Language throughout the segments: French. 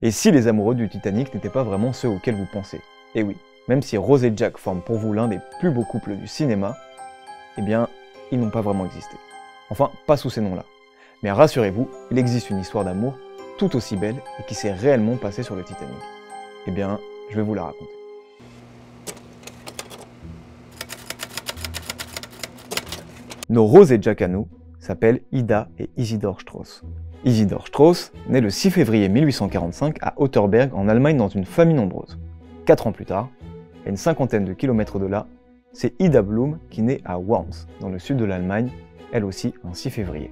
Et si les amoureux du Titanic n'étaient pas vraiment ceux auxquels vous pensez? Et oui, même si Rose et Jack forment pour vous l'un des plus beaux couples du cinéma, eh bien, ils n'ont pas vraiment existé. Enfin, pas sous ces noms-là. Mais rassurez-vous, il existe une histoire d'amour tout aussi belle et qui s'est réellement passée sur le Titanic. Eh bien, je vais vous la raconter. Nos Rose et Jack à nous s'appellent Ida et Isidor Strauss. Isidor Strauss naît le 6 février 1845 à Otterberg en Allemagne dans une famille nombreuse. 4 ans plus tard, à une cinquantaine de kilomètres de là, c'est Ida Blum qui naît à Worms, dans le sud de l'Allemagne, elle aussi un 6 février.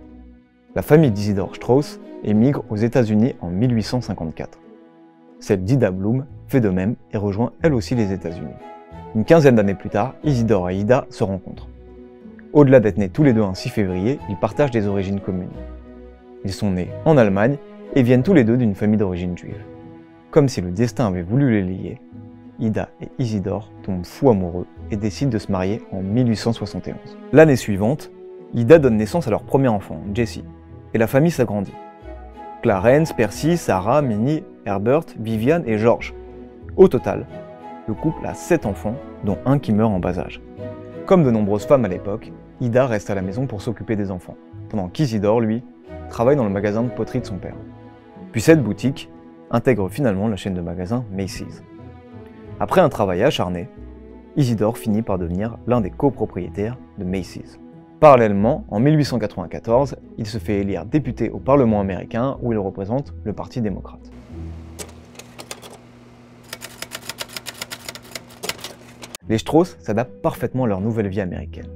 La famille d'Isidor Strauss émigre aux États-Unis en 1854. Celle d'Ida Blum fait de même et rejoint elle aussi les États-Unis. Une quinzaine d'années plus tard, Isidor et Ida se rencontrent. Au-delà d'être nés tous les deux un 6 février, ils partagent des origines communes. Ils sont nés en Allemagne et viennent tous les deux d'une famille d'origine juive. Comme si le destin avait voulu les lier, Ida et Isidor tombent fous amoureux et décident de se marier en 1871. L'année suivante, Ida donne naissance à leur premier enfant, Jesse, et la famille s'agrandit. Clarence, Percy, Sarah, Minnie, Herbert, Vivian et George. Au total, le couple a 7 enfants, dont un qui meurt en bas âge. Comme de nombreuses femmes à l'époque, Ida reste à la maison pour s'occuper des enfants, pendant qu'Isidor, lui, travaille dans le magasin de poterie de son père. Puis cette boutique intègre finalement la chaîne de magasins Macy's. Après un travail acharné, Isidor finit par devenir l'un des copropriétaires de Macy's. Parallèlement, en 1894, il se fait élire député au Parlement américain où il représente le Parti démocrate. Les Strauss s'adaptent parfaitement à leur nouvelle vie américaine.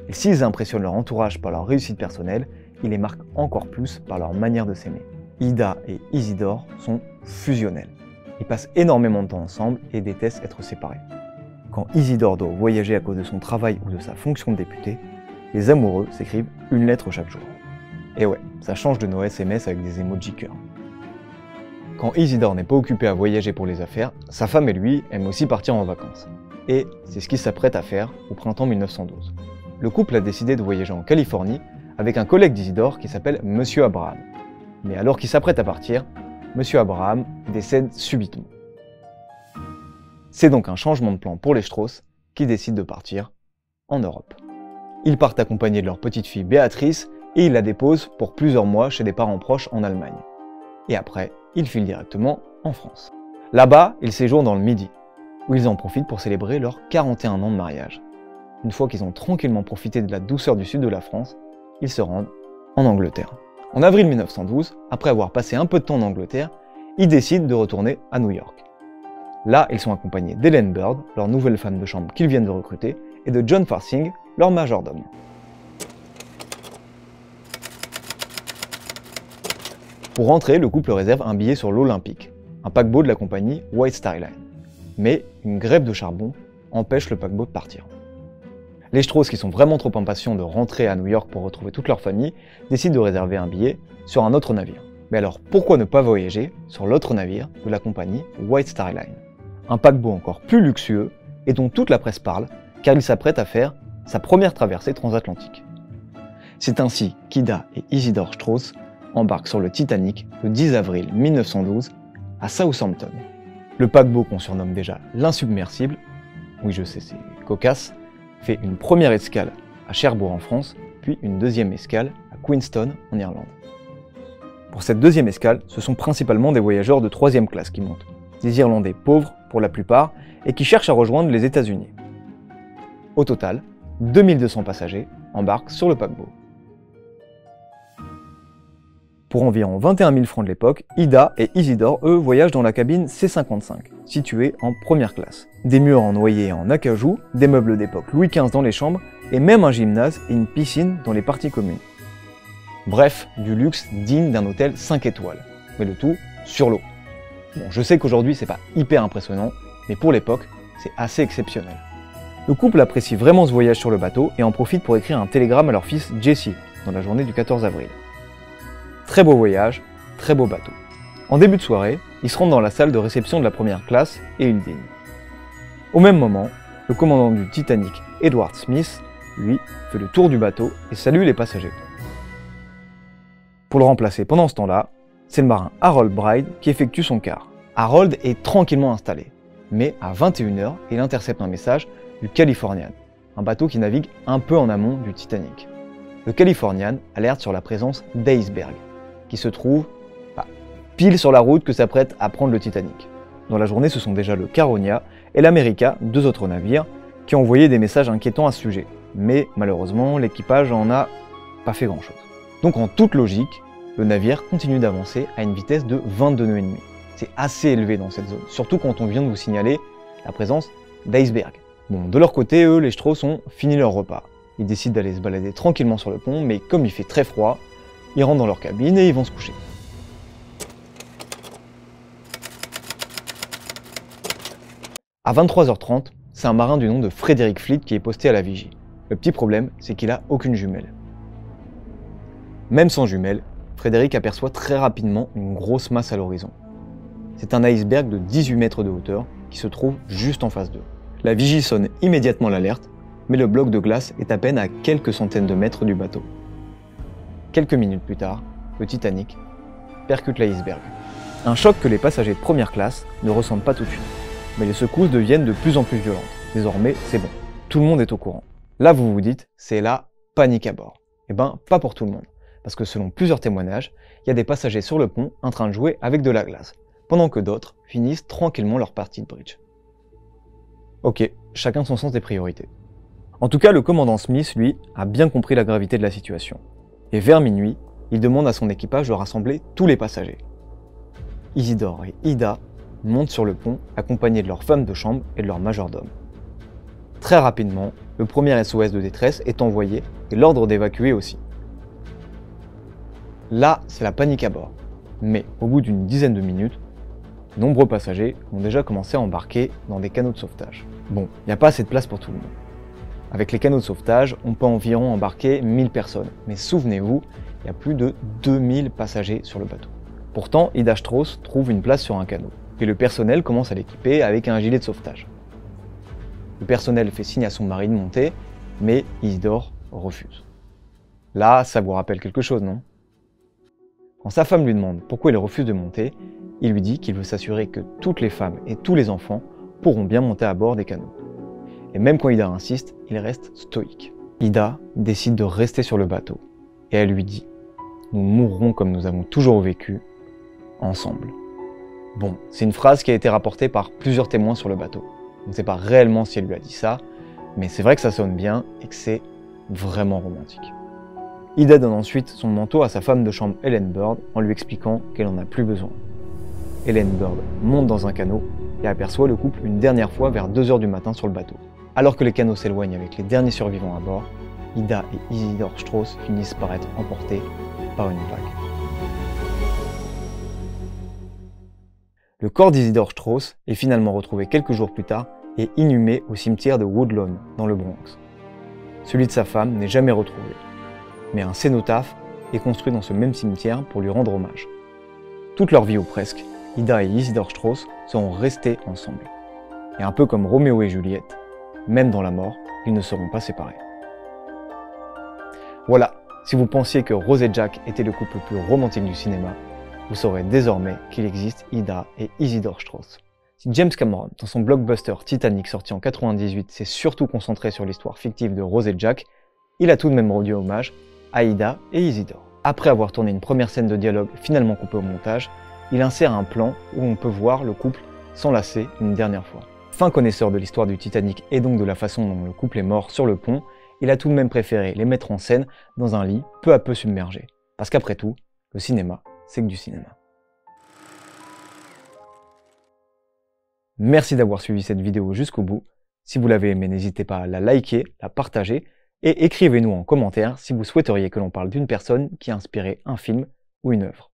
Et s'ils impressionnent leur entourage par leur réussite personnelle, ils les marquent encore plus par leur manière de s'aimer. Ida et Isidor sont fusionnels. Ils passent énormément de temps ensemble et détestent être séparés. Quand Isidor doit voyager à cause de son travail ou de sa fonction de député, les amoureux s'écrivent une lettre chaque jour. Et ouais, ça change de nos SMS avec des emojis cœur. Quand Isidor n'est pas occupé à voyager pour les affaires, sa femme et lui aiment aussi partir en vacances. Et c'est ce qu'ils s'apprêtent à faire au printemps 1912. Le couple a décidé de voyager en Californie avec un collègue d'Isidor qui s'appelle Monsieur Abraham. Mais alors qu'il s'apprête à partir, Monsieur Abraham décède subitement. C'est donc un changement de plan pour les Strauss qui décident de partir en Europe. Ils partent accompagnés de leur petite fille Béatrice et ils la déposent pour plusieurs mois chez des parents proches en Allemagne. Et après, ils filent directement en France. Là-bas, ils séjournent dans le Midi, où ils en profitent pour célébrer leurs 41 ans de mariage. Une fois qu'ils ont tranquillement profité de la douceur du sud de la France, ils se rendent en Angleterre. En avril 1912, après avoir passé un peu de temps en Angleterre, ils décident de retourner à New York. Là, ils sont accompagnés d'Ellen Bird, leur nouvelle femme de chambre qu'ils viennent de recruter, et de John Farsing, leur majordome. Pour rentrer, le couple réserve un billet sur l'Olympique, un paquebot de la compagnie White Star Line. Mais une grève de charbon empêche le paquebot de partir. Les Strauss, qui sont vraiment trop impatients de rentrer à New York pour retrouver toute leur famille, décident de réserver un billet sur un autre navire. Mais alors pourquoi ne pas voyager sur l'autre navire de la compagnie White Star Line? Un paquebot encore plus luxueux et dont toute la presse parle, car il s'apprête à faire sa première traversée transatlantique. C'est ainsi qu'Ida et Isidor Strauss embarquent sur le Titanic le 10 avril 1912 à Southampton. Le paquebot qu'on surnomme déjà l'insubmersible, oui je sais c'est cocasse, fait une première escale à Cherbourg en France, puis une deuxième escale à Queenstown en Irlande. Pour cette deuxième escale, ce sont principalement des voyageurs de 3e classe qui montent, des Irlandais pauvres pour la plupart et qui cherchent à rejoindre les États-Unis. Au total, 2200 passagers embarquent sur le paquebot. Pour environ 21 000 francs de l'époque, Ida et Isidor, eux, voyagent dans la cabine C55, située en première classe. Des murs en noyer et en acajou, des meubles d'époque Louis XV dans les chambres, et même un gymnase et une piscine dans les parties communes. Bref, du luxe digne d'un hôtel 5 étoiles, mais le tout sur l'eau. Bon, je sais qu'aujourd'hui c'est pas hyper impressionnant, mais pour l'époque, c'est assez exceptionnel. Le couple apprécie vraiment ce voyage sur le bateau et en profite pour écrire un télégramme à leur fils Jesse, dans la journée du 14 avril. Très beau voyage, très beau bateau. En début de soirée, ils se rendent dans la salle de réception de la première classe et ils dînent. Au même moment, le commandant du Titanic, Edward Smith, lui, fait le tour du bateau et salue les passagers. Pour le remplacer pendant ce temps-là, C'est le marin Harold Bride qui effectue son quart. Harold est tranquillement installé, mais à 21 h, il intercepte un message du Californian, un bateau qui navigue un peu en amont du Titanic. Le Californian alerte sur la présence d'icebergs, qui se trouvent pile sur la route que s'apprête à prendre le Titanic. Dans la journée, ce sont déjà le Caronia et l'America, 2 autres navires, qui ont envoyé des messages inquiétants à ce sujet. Mais malheureusement, l'équipage en a pas fait grand-chose. Donc en toute logique, le navire continue d'avancer à une vitesse de 22 nœuds et demi. C'est assez élevé dans cette zone, surtout quand on vient de vous signaler la présence d'icebergs. Bon, de leur côté, eux, les Strauss ont fini leur repas. Ils décident d'aller se balader tranquillement sur le pont, mais comme il fait très froid, ils rentrent dans leur cabine et ils vont se coucher. À 23 h 30, c'est un marin du nom de Frederick Fleet qui est posté à la vigie. Le petit problème, c'est qu'il n'a aucune jumelle. Même sans jumelle, Frederick aperçoit très rapidement une grosse masse à l'horizon. C'est un iceberg de 18 mètres de hauteur qui se trouve juste en face d'eux. La vigie sonne immédiatement l'alerte, mais le bloc de glace est à peine à quelques centaines de mètres du bateau. Quelques minutes plus tard, le Titanic percute l'iceberg. Un choc que les passagers de première classe ne ressentent pas tout de suite. Mais les secousses deviennent de plus en plus violentes. Désormais, c'est bon. Tout le monde est au courant. Là, vous vous dites, c'est la panique à bord. Eh ben, pas pour tout le monde. Parce que selon plusieurs témoignages, il y a des passagers sur le pont en train de jouer avec de la glace, pendant que d'autres finissent tranquillement leur partie de bridge. Ok, chacun son sens des priorités. En tout cas, le commandant Smith, lui, a bien compris la gravité de la situation. Et vers minuit, il demande à son équipage de rassembler tous les passagers. Isidore et Ida montent sur le pont, accompagnés de leurs femmes de chambre et de leur majordome. Très rapidement, le premier SOS de détresse est envoyé et l'ordre d'évacuer aussi. Là, c'est la panique à bord. Mais au bout d'une dizaine de minutes, nombreux passagers ont déjà commencé à embarquer dans des canots de sauvetage. Bon, il n'y a pas assez de place pour tout le monde. Avec les canots de sauvetage, on peut environ embarquer 1000 personnes. Mais souvenez-vous, il y a plus de 2000 passagers sur le bateau. Pourtant, Ida Strauss trouve une place sur un canot. Et le personnel commence à l'équiper avec un gilet de sauvetage. Le personnel fait signe à son mari de monter, mais Isidore refuse. Là, ça vous rappelle quelque chose, non? Quand sa femme lui demande pourquoi il refuse de monter, il lui dit qu'il veut s'assurer que toutes les femmes et tous les enfants pourront bien monter à bord des canots. Et même quand Ida insiste, il reste stoïque. Ida décide de rester sur le bateau, et elle lui dit « Nous mourrons comme nous avons toujours vécu, ensemble ». Bon, c'est une phrase qui a été rapportée par plusieurs témoins sur le bateau. On ne sait pas réellement si elle lui a dit ça, mais c'est vrai que ça sonne bien et que c'est vraiment romantique. Ida donne ensuite son manteau à sa femme de chambre Ellen Bird en lui expliquant qu'elle n'en a plus besoin. Ellen Bird monte dans un canot et aperçoit le couple une dernière fois vers 2 h du matin sur le bateau. Alors que les canots s'éloignent avec les derniers survivants à bord, Ida et Isidore Strauss finissent par être emportés par une vague. Le corps d'Isidore Strauss est finalement retrouvé quelques jours plus tard et inhumé au cimetière de Woodlawn, dans le Bronx. Celui de sa femme n'est jamais retrouvé, mais un cénotaphe est construit dans ce même cimetière pour lui rendre hommage. Toute leur vie ou presque, Ida et Isidore Strauss seront restés ensemble. Et un peu comme Roméo et Juliette, même dans la mort, ils ne seront pas séparés. Voilà, si vous pensiez que Rose et Jack étaient le couple le plus romantique du cinéma, vous saurez désormais qu'il existe Ida et Isidore Strauss. Si James Cameron, dans son blockbuster Titanic sorti en 1998, s'est surtout concentré sur l'histoire fictive de Rose et Jack, il a tout de même rendu hommage à Ida et Isidore. Après avoir tourné une première scène de dialogue finalement coupée au montage, il insère un plan où on peut voir le couple s'enlacer une dernière fois. Fin connaisseur de l'histoire du Titanic et donc de la façon dont le couple est mort sur le pont, il a tout de même préféré les mettre en scène dans un lit peu à peu submergé. Parce qu'après tout, le cinéma, c'est que du cinéma. Merci d'avoir suivi cette vidéo jusqu'au bout. Si vous l'avez aimé, n'hésitez pas à la liker, la partager et écrivez-nous en commentaire si vous souhaiteriez que l'on parle d'une personne qui a inspiré un film ou une œuvre.